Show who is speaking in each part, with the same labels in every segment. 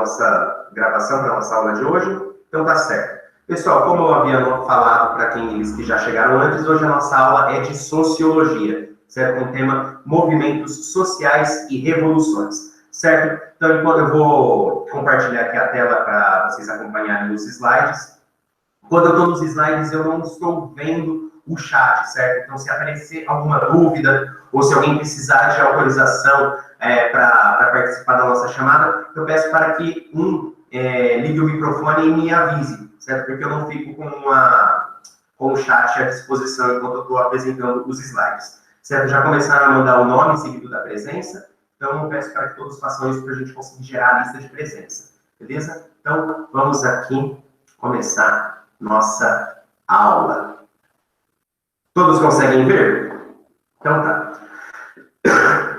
Speaker 1: nossa gravação, para a nossa aula de hoje. Então tá certo. Pessoal, como eu havia falado para aqueles que já chegaram antes, hoje a nossa aula é de sociologia, certo? Com o tema movimentos sociais e revoluções, certo? Então, eu vou compartilhar aqui a tela para vocês acompanharem os slides. Quando eu estou nos slides, eu não estou vendo o chat, certo? Então, se aparecer alguma dúvida, ou se alguém precisar de autorização para participar da nossa chamada, eu peço para que ligue o microfone e me avise, certo? Porque eu não fico com o chat à disposição enquanto eu estou apresentando os slides, certo? Já começaram a mandar o nome seguido da presença, então eu peço para que todos façam isso para a gente conseguir gerar a lista de presença, beleza? Então, vamos aqui começar nossa aula. Todos conseguem ver? Então tá.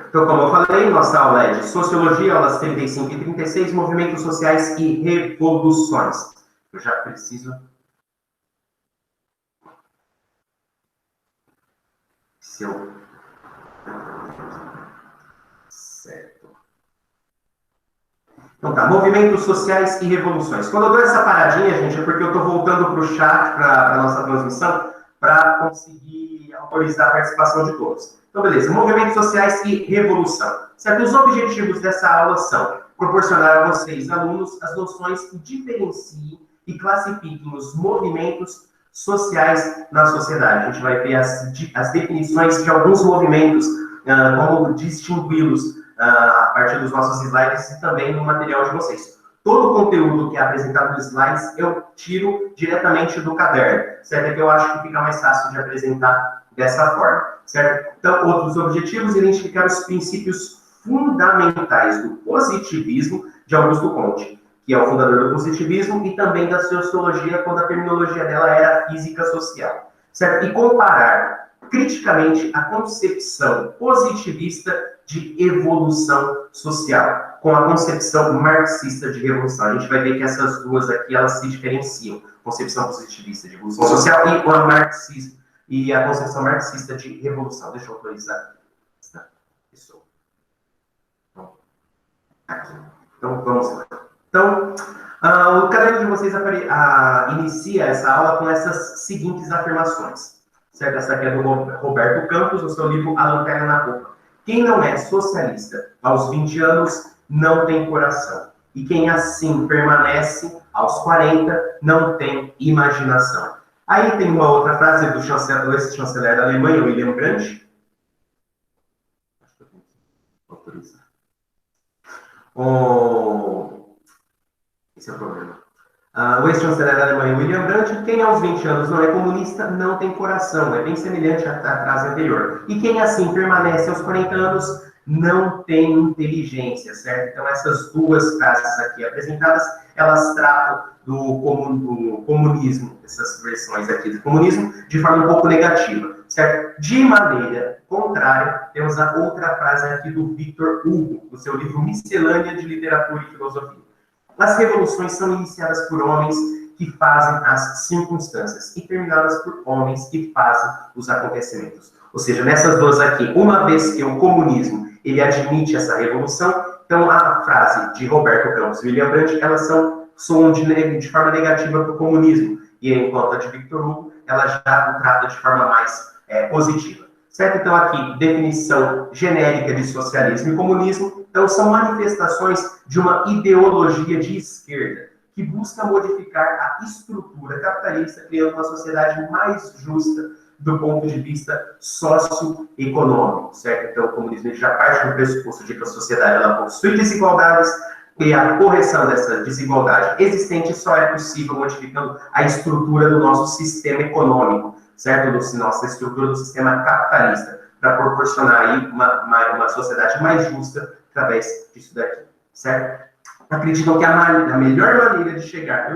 Speaker 1: Então, como eu falei, nossa aula é de Sociologia, aulas 35 e 36, Movimentos Sociais e Revoluções. Eu já preciso... Certo. Então tá, Movimentos Sociais e Revoluções. Quando eu dou essa paradinha, gente, é porque eu estou voltando para o chat, para a nossa transmissão, para conseguir autorizar a participação de todos. Então, beleza. Movimentos sociais e revolução. Certo? Os objetivos dessa aula são proporcionar a vocês, alunos, as noções que diferenciem e classifiquem os movimentos sociais na sociedade. A gente vai ver as definições de alguns movimentos, como distingui-los a partir dos nossos slides e também no material de vocês. Todo o conteúdo que é apresentado nos slides eu tiro diretamente do caderno, certo? É que eu acho que fica mais fácil de apresentar dessa forma, certo? Então, outros objetivos, identificar os princípios fundamentais do positivismo de Augusto Comte, que é o fundador do positivismo e também da sociologia, quando a terminologia dela era física social, certo? E comparar criticamente a concepção positivista de evolução social com a concepção marxista de revolução. A gente vai ver que essas duas aqui, elas se diferenciam. Concepção positivista de evolução social e a concepção marxista de revolução. Deixa eu autorizar essa pessoa. Aqui. Então, vamos lá. Então, cada um de vocês inicia essa aula com essas seguintes afirmações. Certo? Essa aqui é do Roberto Campos, no seu livro A Lanterna na Roupa. Quem não é socialista aos 20 anos não tem coração. E quem assim permanece aos 40 não tem imaginação. Aí tem uma outra frase do ex-chanceler da Alemanha, William Brandt. Acho que eu tenho que autorizar. Esse é o problema. O ex-chanceler da Alemanha, William Brandt, quem aos 20 anos não é comunista, não tem coração. É bem semelhante à frase anterior. E quem assim permanece aos 40 anos, não tem inteligência, certo? Então, essas duas frases aqui apresentadas, elas tratam do comunismo, essas versões aqui do comunismo, de forma um pouco negativa, certo? De maneira contrária, temos a outra frase aqui do Victor Hugo, no seu livro Miscelânea de Literatura e Filosofia. As revoluções são iniciadas por homens que fazem as circunstâncias e terminadas por homens que fazem os acontecimentos. Ou seja, nessas duas aqui, uma vez que o comunismo ele admite essa revolução, então a frase de Roberto Campos e William Brandt, elas soam de forma negativa para o comunismo, e enquanto a de Victor Hugo, ela já o trata de forma mais positiva. Certo? Então, aqui, definição genérica de socialismo e comunismo. Então, são manifestações de uma ideologia de esquerda que busca modificar a estrutura capitalista, criando uma sociedade mais justa do ponto de vista socioeconômico, certo? Então, o comunismo já parte do pressuposto de que a sociedade ela possui desigualdades e a correção dessa desigualdade existente só é possível modificando a estrutura do nosso sistema econômico, certo? Nossa estrutura do sistema capitalista, para proporcionar aí uma sociedade mais justa através disso daqui, certo? Acreditam que a melhor maneira de chegar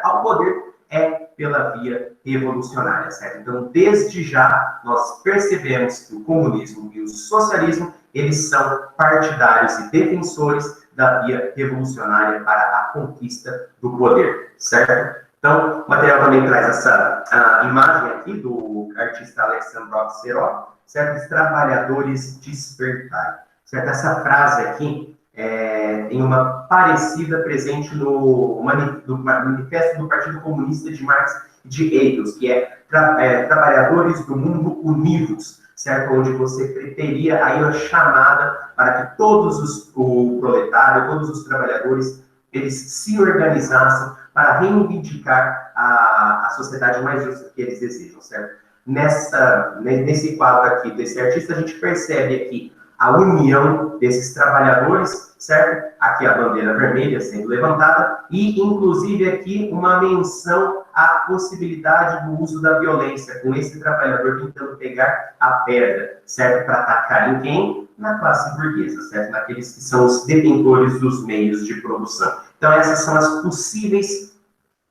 Speaker 1: ao poder é pela via revolucionária, certo? Então, desde já, nós percebemos que o comunismo e o socialismo, eles são partidários e defensores da via revolucionária para a conquista do poder, certo? Então, o material também traz essa imagem aqui do artista Alexandre Serot, certo? Os trabalhadores despertarem, certo? Essa frase aqui, tem uma parecida presente no Manifesto do Partido Comunista de Marx e de Engels, que é Trabalhadores do Mundo Unidos, certo? Onde você teria aí uma chamada para que o proletário, todos os trabalhadores, eles se organizassem para reivindicar a sociedade mais justa que eles desejam, certo? Nesse quadro aqui desse artista, a gente percebe aqui a união desses trabalhadores, certo? Aqui a bandeira vermelha sendo levantada e, inclusive, aqui uma menção à possibilidade do uso da violência, com esse trabalhador tentando pegar a pedra, certo? Para atacar em quem? Na classe burguesa, certo? Naqueles que são os detentores dos meios de produção. Então, essas são as possíveis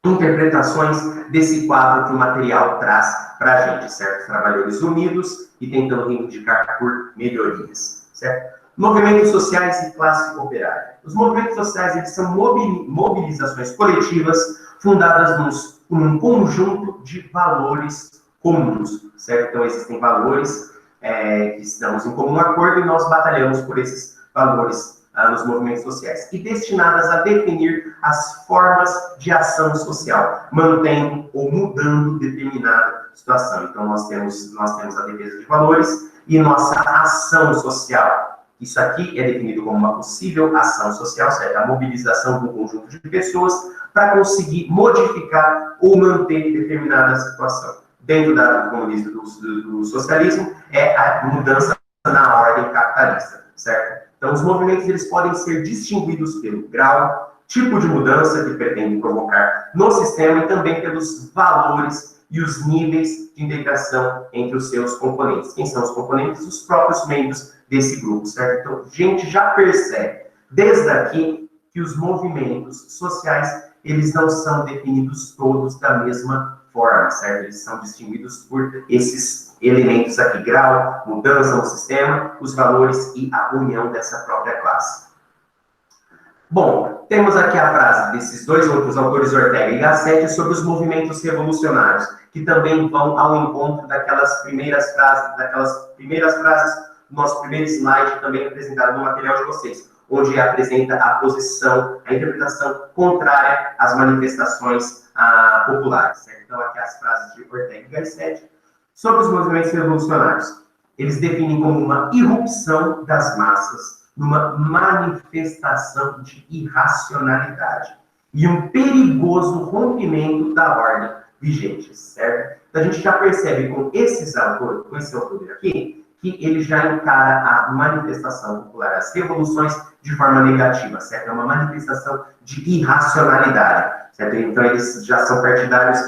Speaker 1: interpretações desse quadro que o material traz para a gente, certo? Trabalhadores unidos e tentando reivindicar por melhorias, certo? Movimentos sociais e classe operária. Os movimentos sociais, eles são mobilizações coletivas fundadas num conjunto de valores comuns, certo? Então, existem valores que estamos em comum acordo e nós batalhamos por esses valores nos movimentos sociais, e destinadas a definir as formas de ação social, mantendo ou mudando determinada situação. Então, nós temos a defesa de valores e nossa ação social. Isso aqui é definido como uma possível ação social, certo? A mobilização de um conjunto de pessoas para conseguir modificar ou manter determinada situação. Dentro do comunismo, do socialismo, é a mudança na ordem capitalista, certo? Então, os movimentos, eles podem ser distinguidos pelo grau, tipo de mudança que pretendem provocar no sistema e também pelos valores e os níveis de integração entre os seus componentes. Quem são os componentes? Os próprios membros desse grupo, certo? Então, a gente já percebe, desde aqui, que os movimentos sociais, eles não são definidos todos da mesma forma, certo? Eles são distinguidos por esses elementos aqui, grau, mudança no sistema, os valores e a união dessa própria classe. Bom, temos aqui a frase desses dois outros autores, Ortega e Gassetti, sobre os movimentos revolucionários, que também vão ao encontro daquelas primeiras frases do nosso primeiro slide, também apresentado no material de vocês, onde apresenta a posição, a interpretação contrária às manifestações populares, certo? Então, aqui as frases de Ortega e Gassetti sobre os movimentos revolucionários. Eles definem como uma irrupção das massas, numa manifestação de irracionalidade e um perigoso rompimento da ordem vigente, certo? Então, a gente já percebe com esse autor aqui, que ele já encara a manifestação popular, as revoluções, de forma negativa, certo? É uma manifestação de irracionalidade, certo? Então, eles já são partidários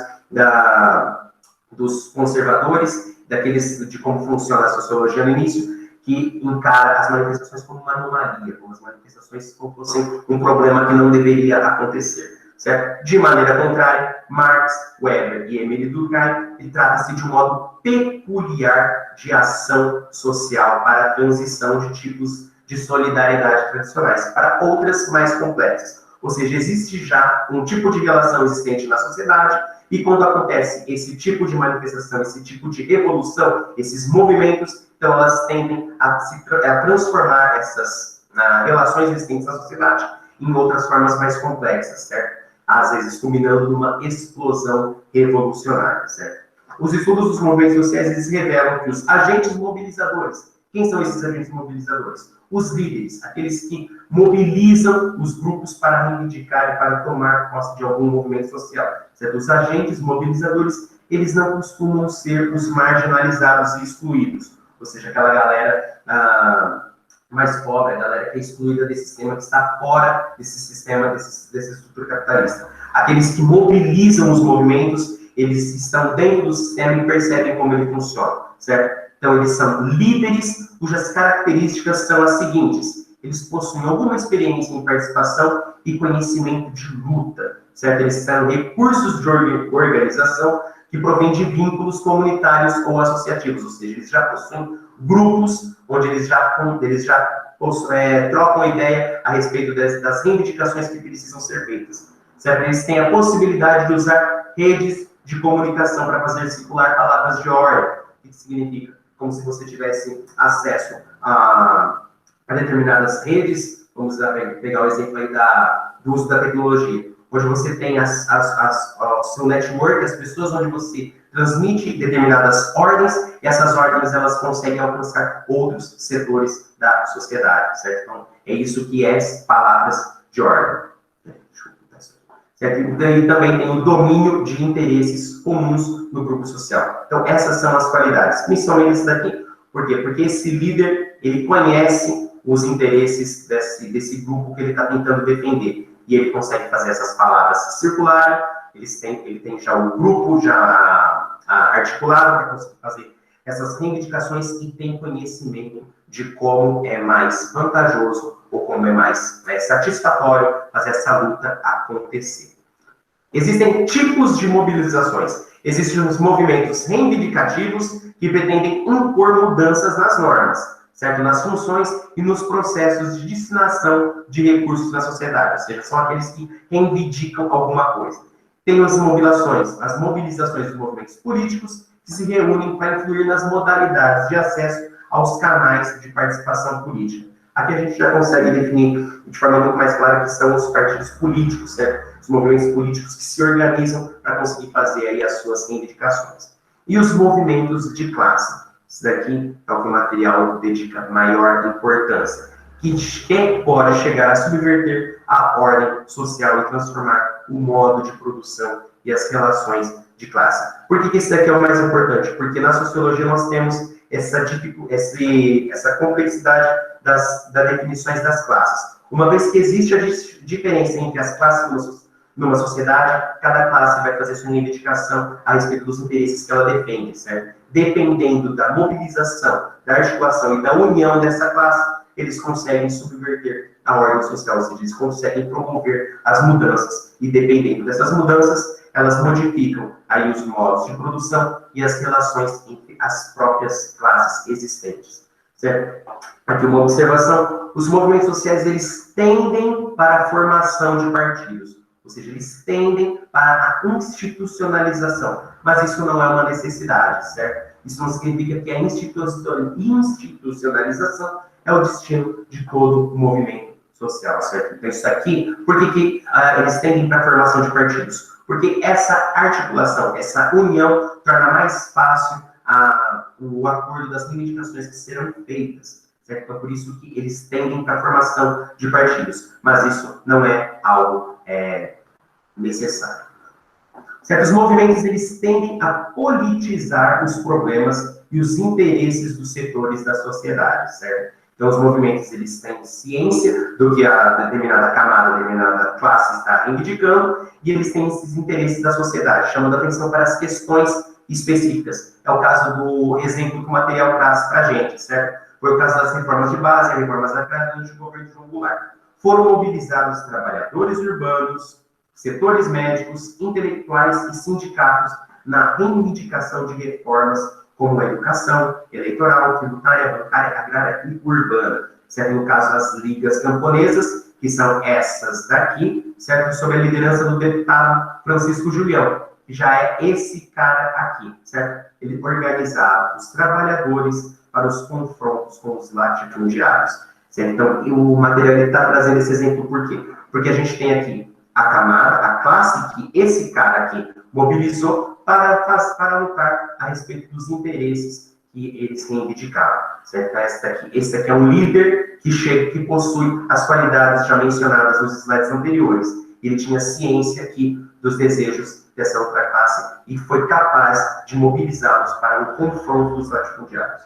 Speaker 1: dos conservadores, de como funciona a sociologia no início, que encara as manifestações como uma anomalia, como as manifestações como fossem um problema que não deveria acontecer, certo? De maneira contrária, Marx, Weber e Émile Durkheim, trata-se de um modo peculiar de ação social para a transição de tipos de solidariedade tradicionais para outras mais complexas. Ou seja, existe já um tipo de relação existente na sociedade e quando acontece esse tipo de manifestação, esse tipo de evolução, esses movimentos, então elas tendem a transformar essas relações existentes na sociedade em outras formas mais complexas, certo? Às vezes culminando numa explosão revolucionária, certo? Os estudos dos movimentos sociais, eles revelam que os agentes mobilizadores, quem são esses agentes mobilizadores? Os líderes, aqueles que mobilizam os grupos para reivindicar e para tomar posse de algum movimento social, certo? Os agentes mobilizadores, eles não costumam ser os marginalizados e excluídos, ou seja, aquela galera mais pobre, a galera que é excluída desse sistema, que está fora desse sistema, dessa estrutura capitalista. Aqueles que mobilizam os movimentos, eles estão dentro do sistema e percebem como ele funciona, certo? Então, eles são líderes cujas características são as seguintes. Eles possuem alguma experiência em participação e conhecimento de luta, certo? Eles têm recursos de organização que provêm de vínculos comunitários ou associativos, ou seja, eles já possuem grupos onde eles já trocam ideia a respeito das reivindicações que precisam ser feitas, certo? Eles têm a possibilidade de usar redes de comunicação para fazer circular palavras de ordem. O que significa? Como se você tivesse acesso a determinadas redes vamos pegar o exemplo aí do uso da tecnologia. Hoje você tem o seu network, as pessoas onde você transmite determinadas ordens, e essas ordens elas conseguem alcançar outros setores da sociedade, certo? Então, é isso que é palavras de ordem. Certo? E também tem o domínio de interesses comuns no grupo social. Então, essas são as qualidades, principalmente esse daqui. Por quê? Porque esse líder, ele conhece os interesses desse grupo que ele está tentando defender. E ele consegue fazer essas palavras circularem, ele tem já o grupo já articulado para conseguir fazer essas reivindicações e tem conhecimento de como é mais vantajoso ou como é mais satisfatório fazer essa luta acontecer. Existem tipos de mobilizações. Existem os movimentos reivindicativos que pretendem impor mudanças nas normas, certo? Nas funções e nos processos de destinação de recursos na sociedade, ou seja, são aqueles que reivindicam alguma coisa. Tem as mobilizações dos movimentos políticos que se reúnem para influir nas modalidades de acesso aos canais de participação política. Aqui a gente já consegue definir de forma muito mais clara que são os partidos políticos, certo? Os movimentos políticos que se organizam para conseguir fazer aí as suas reivindicações. E os movimentos de classe. Isso daqui é o que o material dedica maior importância, que pode chegar a subverter a ordem social e transformar o modo de produção e as relações de classe. Por que esse daqui é o mais importante? Porque na sociologia nós temos essa complexidade das definições das classes. Uma vez que existe a diferença entre as classes numa sociedade, cada classe vai fazer sua reivindicação a respeito dos interesses que ela defende, certo? Dependendo da mobilização, da articulação e da união dessa classe, eles conseguem subverter a ordem social, ou seja, eles conseguem promover as mudanças. E dependendo dessas mudanças, elas modificam aí os modos de produção e as relações entre as próprias classes existentes, certo? Aqui uma observação: os movimentos sociais, eles tendem para a formação de partidos, ou seja, eles tendem para a institucionalização, mas isso não é uma necessidade, certo? Isso não significa que a institucionalização é o destino de todo o movimento social, certo? Então, isso aqui, por que eles tendem para a formação de partidos? Porque essa articulação, essa união, torna mais fácil o acordo das reivindicações que serão feitas, certo? Então, por isso que eles tendem para a formação de partidos, mas isso não é algo necessário. Certo? Os movimentos, eles tendem a politizar os problemas e os interesses dos setores da sociedade, certo? Então, os movimentos, eles têm ciência do que a determinada camada, a determinada classe está reivindicando, e eles têm esses interesses da sociedade, chamando a atenção para as questões específicas. É o caso do exemplo que o material traz para a gente, certo? Foi o caso das reformas de base, reformas agrárias durante o governo de João Goulart. Foram mobilizados trabalhadores urbanos, setores médicos, intelectuais e sindicatos na reivindicação de reformas como a educação, eleitoral, tributária, bancária, agrária e urbana. Certo? No caso das ligas camponesas, que são essas daqui, certo? Sob a liderança do deputado Francisco Julião, que já é esse cara aqui, certo? Ele organizava os trabalhadores para os confrontos com os latifundiários. Certo? Então, o material está trazendo esse exemplo por quê? Porque a gente tem aqui a camada, a classe que esse cara aqui mobilizou para lutar a respeito dos interesses que eles reivindicavam. Certo? Esse daqui é um líder que possui as qualidades já mencionadas nos slides anteriores. Ele tinha ciência aqui dos desejos dessa outra classe e foi capaz de mobilizá-los para o confronto dos latifundiários.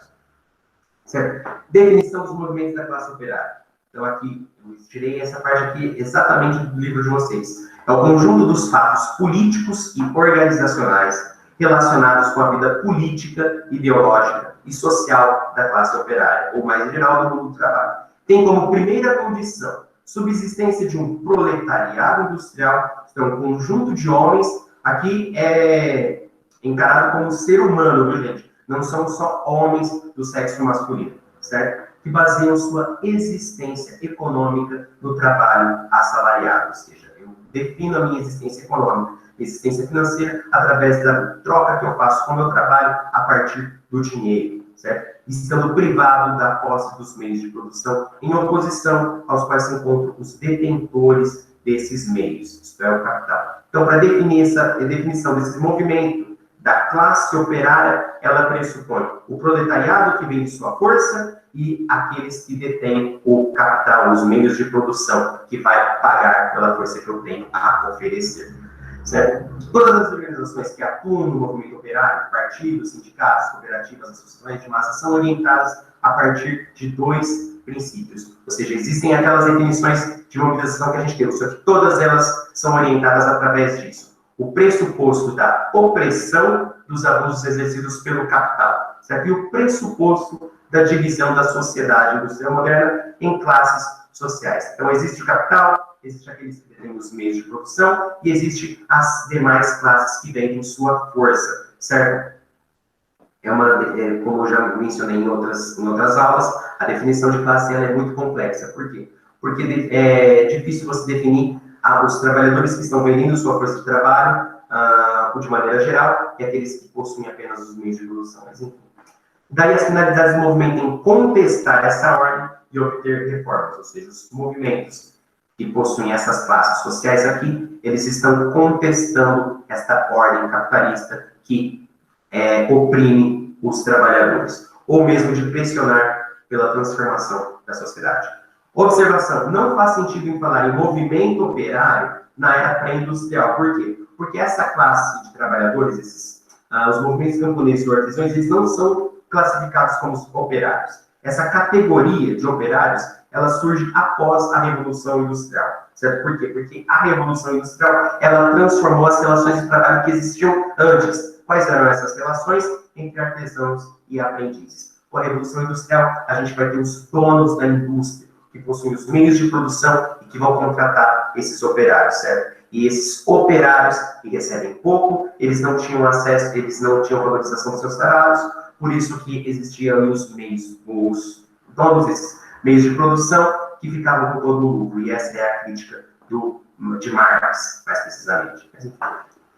Speaker 1: Certo? Definição dos movimentos da classe operária. Então, aqui, eu tirei essa parte aqui exatamente do livro de vocês. É o conjunto dos fatos políticos e organizacionais relacionados com a vida política, ideológica e social da classe operária, ou mais em geral, do mundo do trabalho. Tem como primeira condição subsistência de um proletariado industrial, então, um conjunto de homens, aqui é encarado como ser humano, viu, gente? Não são só homens do sexo masculino, certo? Que baseiam sua existência econômica no trabalho assalariado, ou seja, eu defino a minha existência econômica, existência financeira, através da troca que eu faço com o meu trabalho a partir do dinheiro, certo? Estando privado da posse dos meios de produção, em oposição aos quais se encontram os detentores desses meios, isto é, o capital. Então, para definir essa definição desse movimento da classe operária, ela pressupõe o proletariado que vem de sua força e aqueles que detêm o capital, os meios de produção, que vai pagar pela força que eu tenho a oferecer. Certo? Todas as organizações que atuam no movimento operário, partidos, sindicatos, cooperativas, associações de massa, são orientadas a partir de dois princípios. Ou seja, existem aquelas definições de mobilização que a gente deu, só que todas elas são orientadas através disso. O pressuposto da opressão dos abusos exercidos pelo capital, certo? E o pressuposto da divisão da sociedade industrial moderna em classes sociais. Então, existe o capital, existe aqueles que têm os meios de produção e existe as demais classes que vendem sua força, certo? Como eu já mencionei em outras aulas, a definição de classe ela é muito complexa. Por quê? Porque é difícil você definir os trabalhadores que estão vendendo sua força de trabalho de maneira geral e aqueles que possuem apenas os meios de produção. Mas, enfim. Daí as finalidades do movimento em contestar essa ordem e obter reformas, ou seja, os movimentos que possuem essas classes sociais aqui, eles estão contestando esta ordem capitalista que oprime os trabalhadores, ou mesmo de pressionar pela transformação da sociedade. Observação, não faz sentido em falar em movimento operário na era pré-industrial. Por quê? Porque essa classe de trabalhadores, os movimentos camponeses e artesãos, eles não são classificados como operários. Essa categoria de operários, ela surge após a Revolução Industrial, certo? Por quê? Porque a Revolução Industrial, ela transformou as relações de trabalho que existiam antes. Quais eram essas relações? Entre artesãos e aprendizes. Com a Revolução Industrial, a gente vai ter os donos da indústria, que possuem os meios de produção e que vão contratar esses operários, certo? E esses operários que recebem pouco, eles não tinham acesso, eles não tinham valorização dos seus salários, por isso que existiam os meios, os donos desses meios de produção que ficavam com todo o lucro. E essa é a crítica de Marx, mais precisamente.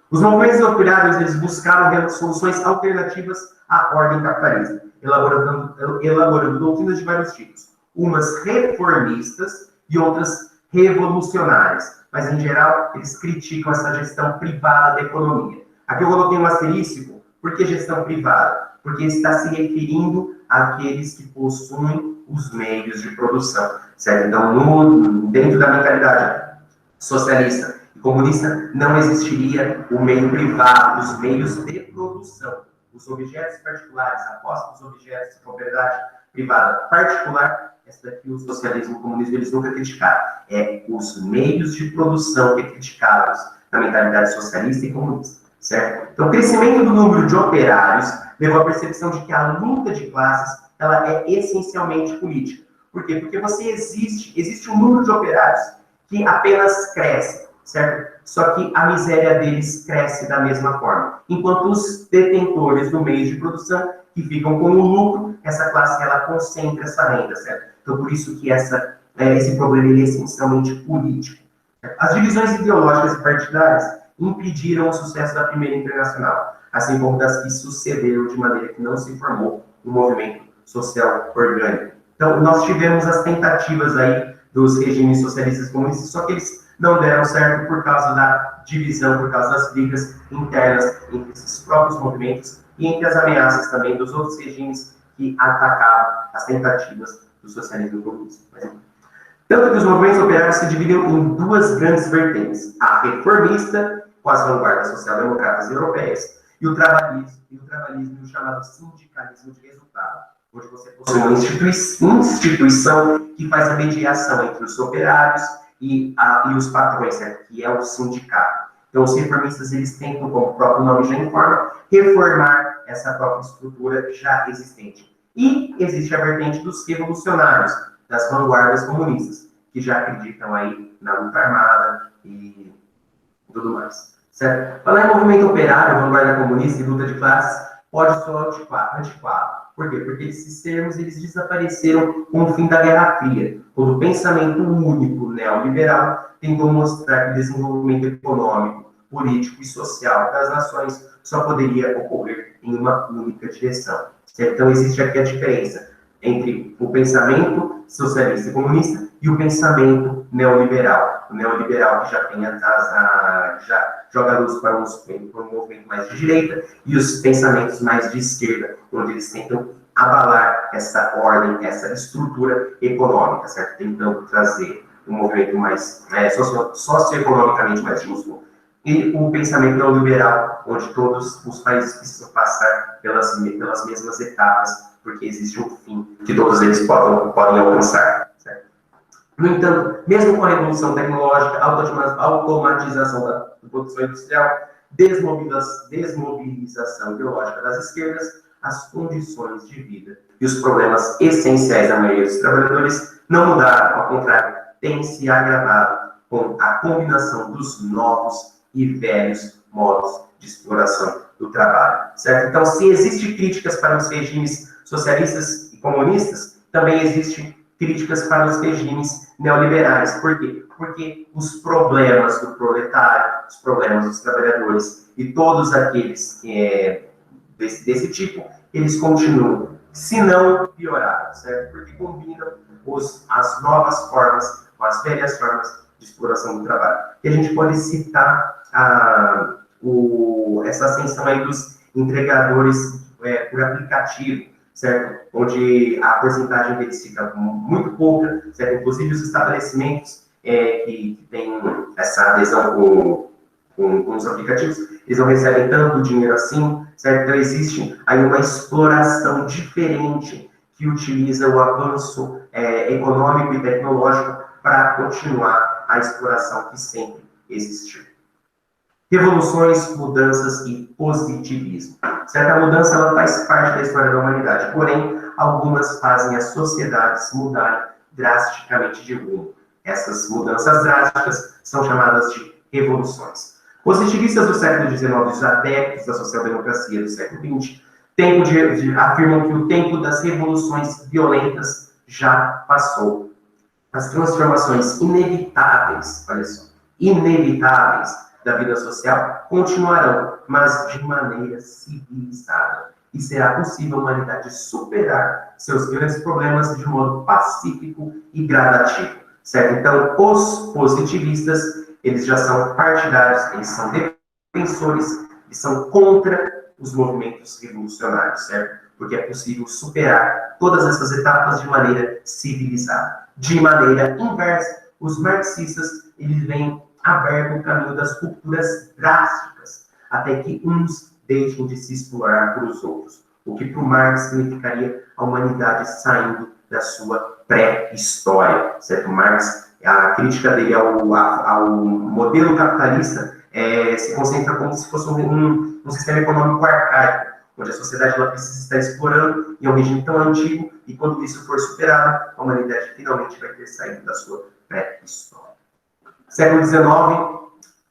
Speaker 1: Os movimentos operários, eles buscaram soluções alternativas à ordem capitalista, elaborando doutrinas de vários tipos. Umas reformistas e outras revolucionárias. Mas, em geral, eles criticam essa gestão privada da economia. Aqui eu coloquei um asterístico. Por que gestão privada? Porque está se referindo àqueles que possuem os meios de produção, certo? Então, dentro da mentalidade socialista e comunista, não existiria o meio privado, os meios de produção. Os objetos particulares, a posse dos objetos de propriedade privada particular, essa daqui o socialismo e o comunismo eles nunca criticaram. É os meios de produção que criticaram na mentalidade socialista e comunista, certo? Então, o crescimento do número de operários levou à percepção de que a luta de classes ela é essencialmente política. Por quê? Porque existe um número de operários que apenas cresce, certo? Só que a miséria deles cresce da mesma forma. Enquanto os detentores do meio de produção, que ficam com o lucro, essa classe ela concentra essa renda, certo? Então, por isso que esse problema ele é essencialmente político. As divisões ideológicas e partidárias impediram o sucesso da Primeira Internacional, assim como das que sucederam, de maneira que não se formou um movimento social orgânico. Então, nós tivemos as tentativas aí dos regimes socialistas comunistas, só que eles não deram certo por causa da divisão, por causa das brigas internas entre esses próprios movimentos e entre as ameaças também dos outros regimes que atacavam as tentativas do socialismo comunista. Tanto que os movimentos operários se dividiram em duas grandes vertentes: a reformista, com as vanguardas social-democratas europeias, e o trabalhismo e o chamado sindicalismo de resultado, onde você possui uma instituição que faz a mediação entre os operários e os patrões, certo? Que é o sindicato. Então, os reformistas, eles tentam, como o próprio nome já informa, reformar essa própria estrutura já existente. E existe a vertente dos revolucionários, das vanguardas comunistas, que já acreditam aí na luta armada e tudo mais. Certo? Falar em movimento operário, vanguarda comunista e luta de classes pode soar antiquado. Por quê? Porque esses termos eles desapareceram com o fim da Guerra Fria, quando o pensamento único neoliberal tentou mostrar que o desenvolvimento econômico, político e social das nações só poderia ocorrer em uma única direção. certo? Então, existe aqui a diferença entre o pensamento socialista e comunista e o pensamento neoliberal. O neoliberal que já tem já joga luz para um movimento mais de direita e os pensamentos mais de esquerda, onde eles tentam abalar essa ordem, essa estrutura econômica, certo? Tentando trazer um movimento mais socioeconomicamente mais justo. E o pensamento neoliberal, onde todos os países precisam passar pelas mesmas etapas, porque existe um fim que todos eles podem alcançar. Certo? No entanto, mesmo com a revolução tecnológica, a automatização da produção industrial, desmobilização ideológica das esquerdas, as condições de vida e os problemas essenciais da maioria dos trabalhadores não mudaram, ao contrário, têm se agravado com a combinação dos novos e velhos modos de exploração do trabalho, certo? Então, se existem críticas para os regimes socialistas e comunistas, também existem críticas para os regimes neoliberais. Por quê? Porque os problemas do proletário, os problemas dos trabalhadores e todos aqueles desse tipo, eles continuam, se não pioraram, certo? Porque combinam as novas formas com as velhas formas de exploração do trabalho. E a gente pode citar essa ascensão aí dos entregadores por aplicativo, certo? Onde a porcentagem deles fica muito pouca, certo? Inclusive os estabelecimentos que têm essa adesão com os aplicativos, eles não recebem tanto dinheiro assim, certo? Então existe aí uma exploração diferente que utiliza o avanço econômico e tecnológico para continuar a exploração que sempre existiu. Revoluções, mudanças e positivismo. Certa mudança ela faz parte da história da humanidade, porém, algumas fazem as sociedades mudarem drasticamente de rumo. Essas mudanças drásticas são chamadas de revoluções. Positivistas do século XIX, os adeptos da social-democracia do século XX, afirmam que o tempo das revoluções violentas já passou. As transformações inevitáveis, olha só, inevitáveis da vida social continuarão, mas de maneira civilizada. E será possível a humanidade superar seus grandes problemas de modo pacífico e gradativo, certo? Então, os positivistas, eles já são partidários, eles são defensores, eles são contra os movimentos revolucionários, certo? Porque é possível superar todas essas etapas de maneira civilizada. De maneira inversa, os marxistas, eles vêm aberto o caminho das rupturas drásticas, até que uns deixem de se explorar por os outros, o que para o Marx significaria a humanidade saindo da sua pré-história, certo? Marx, a crítica dele ao modelo capitalista se concentra como se fosse um sistema econômico arcaico, onde a sociedade ela precisa estar explorando em um regime tão antigo, e quando isso for superado, a humanidade finalmente vai ter saído da sua pré-história. Século XIX,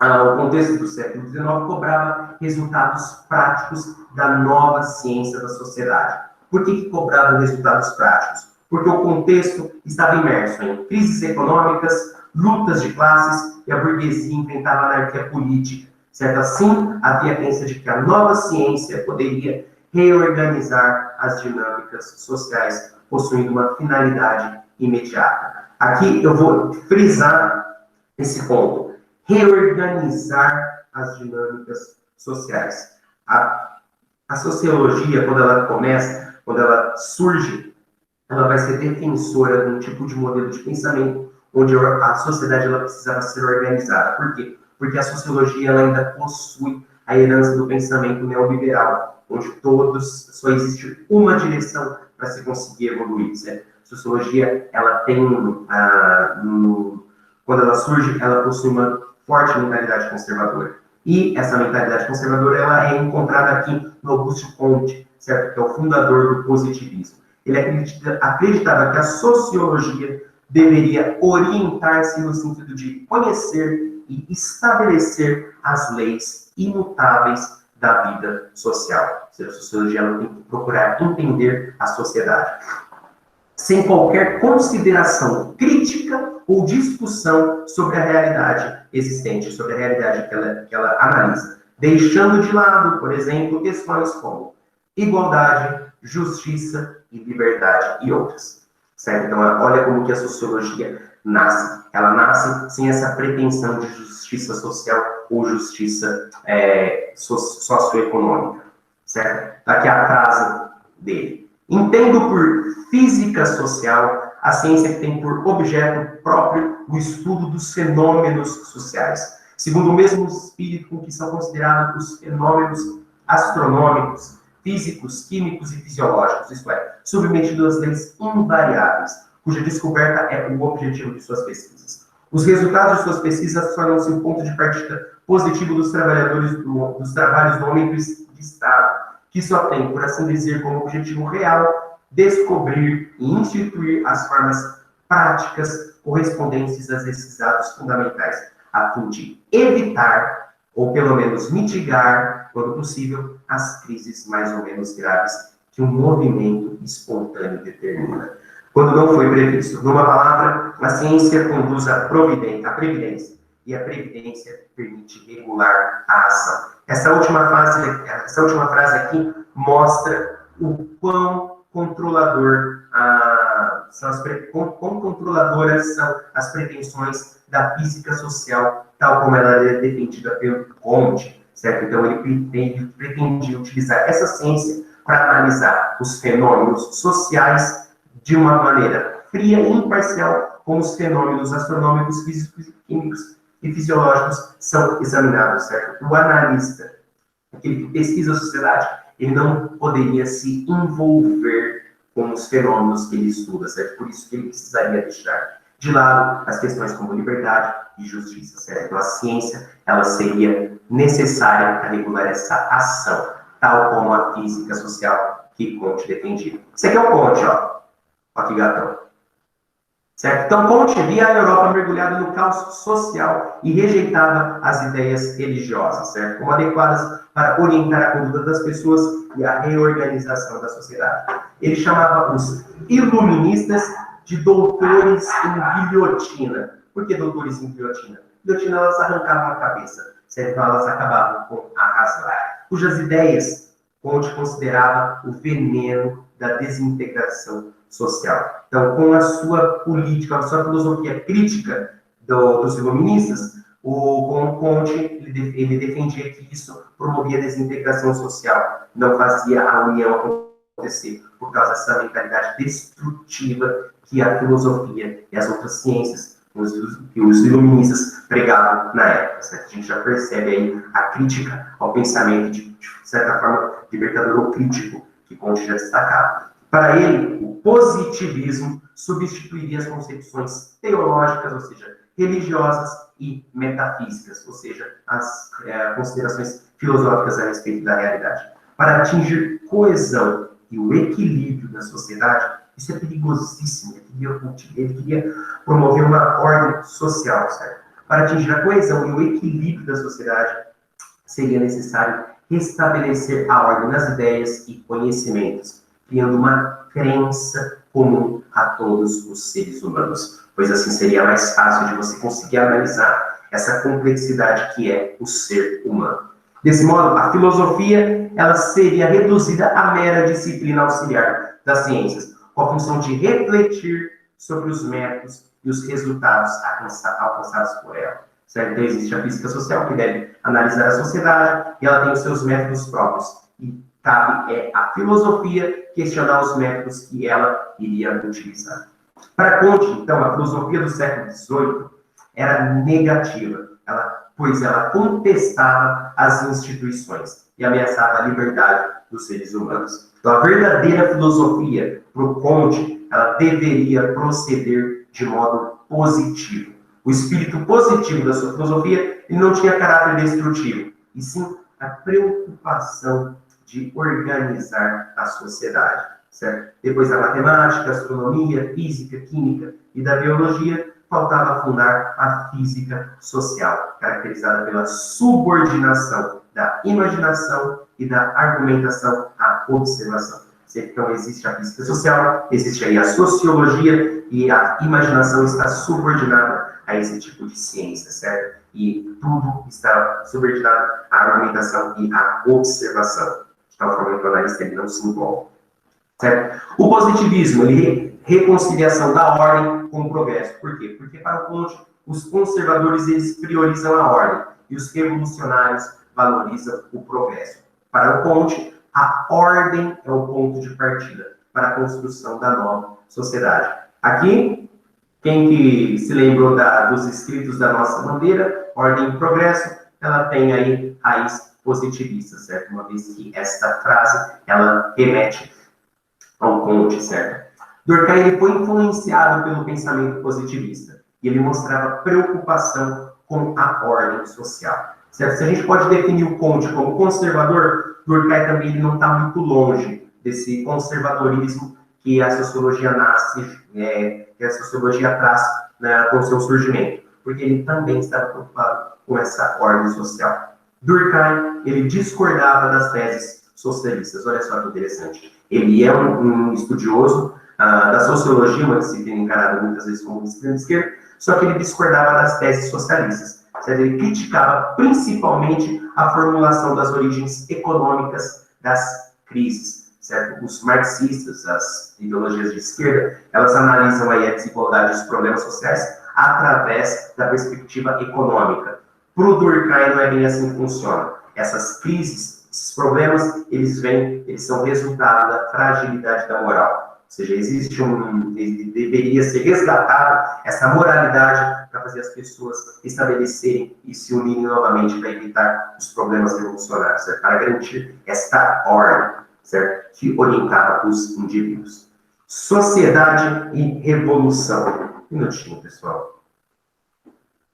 Speaker 1: o contexto do século XIX cobrava resultados práticos da nova ciência da sociedade. Por que cobrava resultados práticos? Porque o contexto estava imerso em crises econômicas, lutas de classes, e a burguesia enfrentava a anarquia política. Certo? Assim, havia a crença de que a nova ciência poderia reorganizar as dinâmicas sociais, possuindo uma finalidade imediata. Aqui eu vou frisar esse ponto. Reorganizar as dinâmicas sociais. A sociologia, quando ela surge, ela vai ser defensora de um tipo de modelo de pensamento onde a sociedade ela precisava ser organizada. Por quê? Porque a sociologia ela ainda possui a herança do pensamento neoliberal, onde só existe uma direção para se conseguir evoluir. Certo? A sociologia, ela tem, quando ela surge, ela possui uma forte mentalidade conservadora. E essa mentalidade conservadora ela é encontrada aqui no Auguste Comte, certo? Que é o fundador do positivismo. Ele acreditava que a sociologia deveria orientar-se no sentido de conhecer e estabelecer as leis imutáveis da vida social. Ou seja, a sociologia ela tem que procurar entender a sociedade, sem qualquer consideração crítica ou discussão sobre a realidade existente, sobre a realidade que ela analisa, deixando de lado, por exemplo, questões como igualdade, justiça e liberdade e outras. Certo? Então, olha como que a sociologia nasce. Ela nasce sem essa pretensão de justiça social ou justiça socioeconômica. Certo? Tá aqui a frase dele. Entendo por física social a ciência que tem por objeto próprio o estudo dos fenômenos sociais, segundo o mesmo espírito com que são considerados os fenômenos astronômicos, físicos, químicos e fisiológicos, isto é, submetidos às leis invariáveis, cuja descoberta é o objetivo de suas pesquisas. Os resultados de suas pesquisas tornam-se um ponto de partida positivo dos trabalhadores dos trabalhos do homem de Estado, que só tem, por assim dizer, como objetivo real, descobrir e instituir as formas práticas correspondentes a esses dados fundamentais, a fim de evitar, ou pelo menos mitigar, quando possível, as crises mais ou menos graves que um movimento espontâneo determina, quando não foi previsto. Numa palavra, a ciência conduz à previdência, e a previdência permite regular a ação. Essa última frase aqui mostra o quão quão controladoras são as pretensões da física social, tal como ela é defendida pelo Comte, certo? Então, ele pretendia utilizar essa ciência para analisar os fenômenos sociais de uma maneira fria e imparcial, como os fenômenos astronômicos, físicos, químicos e fisiológicos são examinados, certo? O analista, aquele que pesquisa a sociedade, ele não poderia se envolver com os fenômenos que ele estuda, certo? Por isso que ele precisaria deixar de lado as questões como liberdade e justiça, certo? Então, a ciência, ela seria necessária para regular essa ação, tal como a física social que Comte defendia. Isso aqui é o Comte, ó. Ó que gatão. Certo? Então, Comte via a Europa mergulhada no caos social e rejeitava as ideias religiosas, certo? Como adequadas para orientar a conduta das pessoas e a reorganização da sociedade. Ele chamava os iluministas de doutores em guilhotina. Por que doutores em guilhotina? Guilhotina, elas arrancavam a cabeça, certo? Então, elas acabavam com a razão. Cujas ideias Comte considerava o veneno da desintegração social. Então, com a sua política, a sua filosofia crítica dos iluministas, o Comte ele defendia que isso promovia a desintegração social, não fazia a união acontecer, por causa dessa mentalidade destrutiva que a filosofia e as outras ciências que os iluministas pregavam na época. Certo? A gente já percebe aí a crítica ao pensamento de certa forma, libertador ou crítico, que Comte já destacava. Para ele, o positivismo substituiria as concepções teológicas, ou seja, religiosas e metafísicas, ou seja, as considerações filosóficas a respeito da realidade. Para atingir coesão e o equilíbrio da sociedade, isso é perigosíssimo. Ele queria promover uma ordem social, certo? Para atingir a coesão e o equilíbrio da sociedade, seria necessário restabelecer a ordem nas ideias e conhecimentos, criando uma crença comum a todos os seres humanos, pois assim seria mais fácil de você conseguir analisar essa complexidade que é o ser humano. Desse modo, a filosofia ela seria reduzida à mera disciplina auxiliar das ciências, com a função de refletir sobre os métodos e os resultados alcançados por ela. Certo? Então, existe a física social, que deve analisar a sociedade, e ela tem os seus métodos próprios. E cabe à filosofia questionar os métodos que ela iria utilizar. Para Comte, então, a filosofia do século XVIII era negativa, pois ela contestava as instituições e ameaçava a liberdade dos seres humanos. Então, a verdadeira filosofia, para o Comte, ela deveria proceder de modo positivo. O espírito positivo da sua filosofia, ele não tinha caráter destrutivo, e sim a preocupação de organizar a sociedade, certo? Depois da matemática, astronomia, física, química e da biologia, faltava fundar a física social, caracterizada pela subordinação da imaginação e da argumentação à observação. Então, existe a física social, existe aí a sociologia, e a imaginação está subordinada a esse tipo de ciência, certo? E tudo está subordinado à argumentação e à observação, de tal forma que o analista ele não se envolve. certo? O positivismo, ele reconciliação da ordem com o progresso. Por quê? Porque para o Comte, os conservadores eles priorizam a ordem e os revolucionários valorizam o progresso. Para o Comte, a ordem é o ponto de partida para a construção da nova sociedade. Aqui, quem que se lembrou dos escritos da nossa bandeira, ordem e progresso, ela tem aí raiz positivista, certo? Uma vez que esta frase, ela remete ao Comte, certo? Durkheim ele foi influenciado pelo pensamento positivista e ele mostrava preocupação com a ordem social, certo? Se a gente pode definir o Comte como conservador, Durkheim também ele não está muito longe desse conservadorismo que a sociologia nasce, que a sociologia traz, né, com o seu surgimento, porque ele também estava preocupado com essa ordem social. Durkheim ele discordava das teses socialistas. Olha só que interessante. Ele é um estudioso da sociologia, uma disciplina encarada muitas vezes como disciplina de esquerda, só que ele discordava das teses socialistas. Certo? Ele criticava principalmente a formulação das origens econômicas das crises. Certo? Os marxistas, as ideologias de esquerda, elas analisam aí a desigualdade e os problemas sociais através da perspectiva econômica. Para o Durkheim não é bem assim que funciona. Essas crises, esses problemas, eles são resultado da fragilidade da moral. Ou seja, deveria ser resgatada essa moralidade para fazer as pessoas estabelecerem e se unirem novamente para evitar os problemas revolucionários, certo? Para garantir esta ordem, certo? Que orientava os indivíduos. Sociedade e revolução. Um minutinho, pessoal.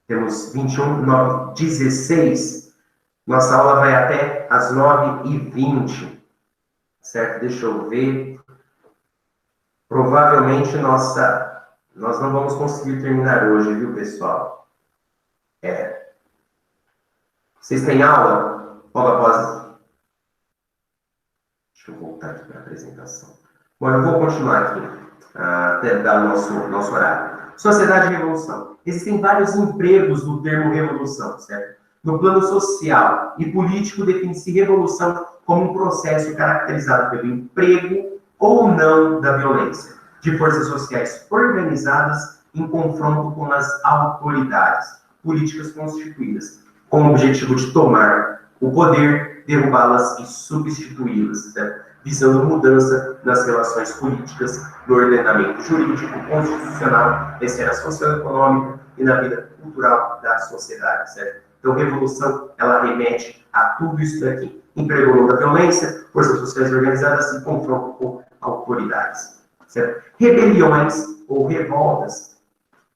Speaker 1: Temos 21, 9, 16. Nossa aula vai até às 9h20. Certo? Deixa eu ver. Provavelmente nós não vamos conseguir terminar hoje, viu, pessoal? Vocês têm aula? Logo após. Deixa eu voltar aqui para a apresentação. Bom, eu vou continuar aqui, até dar o nosso horário. Sociedade e revolução. Existem vários empregos do termo revolução, certo? No plano social e político, define-se revolução como um processo caracterizado pelo emprego ou não da violência, de forças sociais organizadas em confronto com as autoridades políticas constituídas, com o objetivo de tomar o poder, derrubá-las e substituí-las, certo? Visando mudança nas relações políticas, no ordenamento jurídico, constitucional, na esfera socioeconômica e na vida cultural da sociedade, certo? Então, revolução, ela remete a tudo isso daqui. Emprego ou não da violência, forças sociais organizadas e confronto com autoridades, certo? Rebeliões ou revoltas,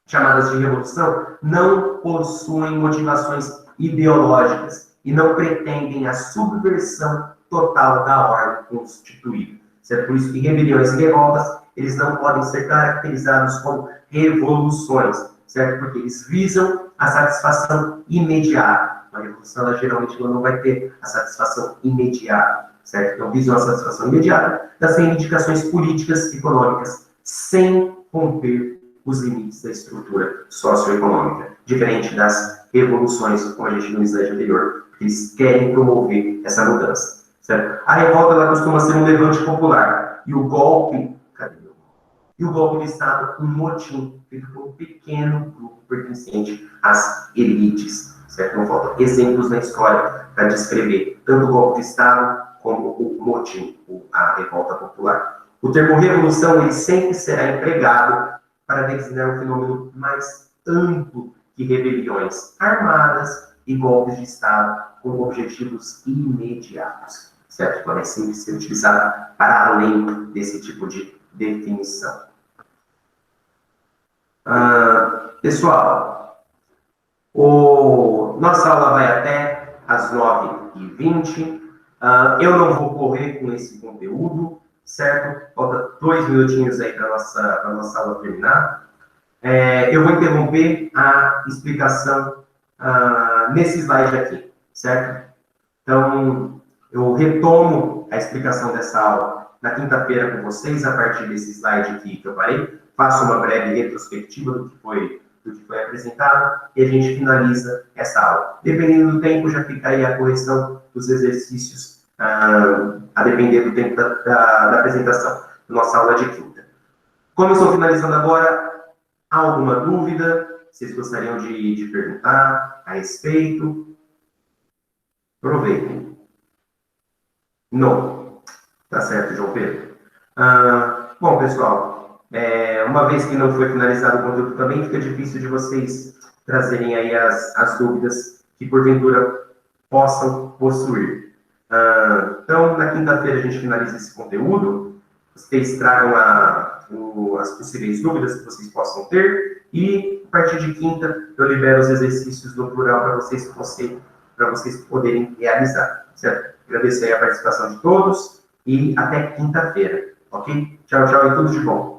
Speaker 1: chamadas de revolução, não possuem motivações ideológicas e não pretendem a subversão total da ordem constituída. Certo? Por isso que rebeliões e revoltas, eles não podem ser caracterizados como revoluções, certo? Porque eles visam a satisfação imediata. A revolução, ela, geralmente, ela não vai ter a satisfação imediata, certo? Então, visam a satisfação imediata das reivindicações políticas e econômicas, sem romper os limites da estrutura socioeconômica, diferente das revoluções, como a gente viu no slide anterior, que eles querem promover essa mudança. Certo? A revolta ela costuma ser um levante popular, e o golpe de Estado, um motim feito por um pequeno grupo pertencente às elites. Certo? Não faltam exemplos na história para descrever tanto o golpe de Estado como o motim, a revolta popular. O termo revolução ele sempre será empregado para designar um fenômeno mais amplo que rebeliões armadas e golpes de Estado com objetivos imediatos. Certo? Podem sempre ser utilizados para além desse tipo de definição. Pessoal, nossa aula vai até às 9h20. Eu não vou correr com esse conteúdo, certo? Falta 2 minutinhos aí para nossa aula terminar. Eu vou interromper a explicação nesse slide aqui, certo? Então, eu retomo a explicação dessa aula na quinta-feira com vocês, a partir desse slide aqui que eu parei. Faço uma breve retrospectiva do que foi apresentado e a gente finaliza essa aula. Dependendo do tempo, já fica aí a correção dos exercícios, a depender do tempo da apresentação. nossa aula de quinta. Como eu estou finalizando agora, há alguma dúvida? Vocês gostariam de perguntar a respeito? Aproveitem. Não. Tá certo, João Pedro. Bom, pessoal, uma vez que não foi finalizado o conteúdo também, fica difícil de vocês trazerem aí as dúvidas que porventura possam possuir. Então, na quinta-feira a gente finaliza esse conteúdo, vocês tragam as possíveis dúvidas que vocês possam ter, e a partir de quinta eu libero os exercícios no plural para vocês poderem realizar, certo? Agradeço aí a participação de todos e até quinta-feira, ok? Tchau, tchau e tudo de bom.